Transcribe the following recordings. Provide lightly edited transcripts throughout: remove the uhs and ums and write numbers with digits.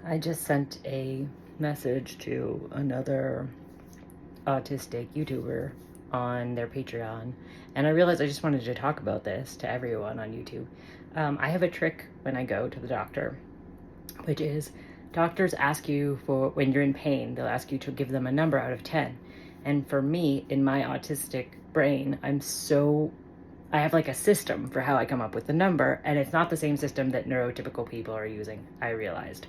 I just sent a message to another autistic YouTuber on their Patreon, and I realized I just wanted to talk about this to everyone on YouTube. I have a trick when I go to the doctor, which is doctors ask you for, when you're in pain, they'll ask you to give them a number out of 10. And for me, in my autistic brain, I have like a system for how I come up with the number, and it's not the same system that neurotypical people are using, I realized.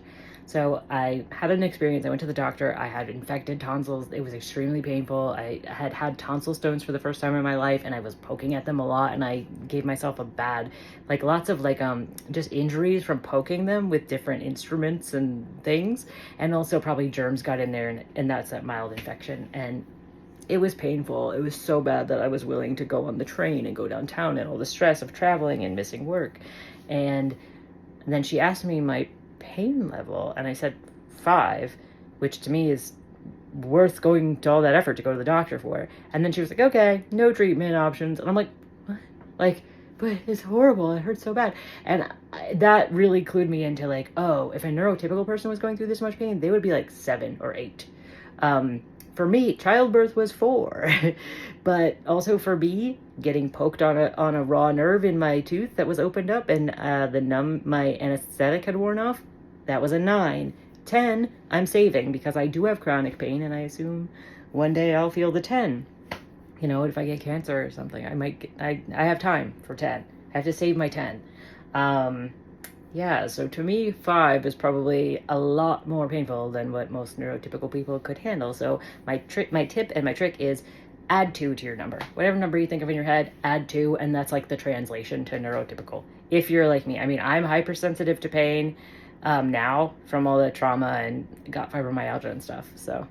So I had an experience. I went to the doctor. I had infected tonsils. It was extremely painful. I had tonsil stones for the first time in my life, and I was poking at them a lot, and I gave myself a bad, lots of just injuries from poking them with different instruments and things. And also probably germs got in there, and that's that mild infection. And it was painful. It was so bad that I was willing to go on the train and go downtown and all the stress of traveling and missing work. And then she asked me my pain level, and I said 5, which to me is worth going to all that effort to go to the doctor for. And then she was like, okay, no treatment options. And I'm like, what? But it's horrible. It hurts so bad. And that really clued me into oh, if a neurotypical person was going through this much pain, they would be like 7 or 8. For me, childbirth was 4, but also for me, getting poked on a raw nerve in my tooth that was opened up, and my anesthetic had worn off, that was a 9. 10, I'm saving because I do have chronic pain, and I assume one day I'll feel the 10. You know, if I get cancer or something, I have time for 10. I have to save my 10. Yeah, so to me, 5 is probably a lot more painful than what most neurotypical people could handle. So my tip and my trick is add 2 to your number. Whatever number you think of in your head, add 2, and that's like the translation to neurotypical. If you're like me, I mean, I'm hypersensitive to pain now from all the trauma and got fibromyalgia and stuff. So,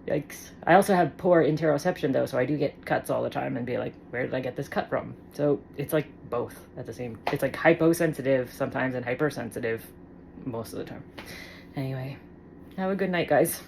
yikes. I also have poor interoception though, so I do get cuts all the time and be like, where did I get this cut from? So it's like both at the same. It's like hyposensitive sometimes and hypersensitive most of the time. Anyway, have a good night, guys.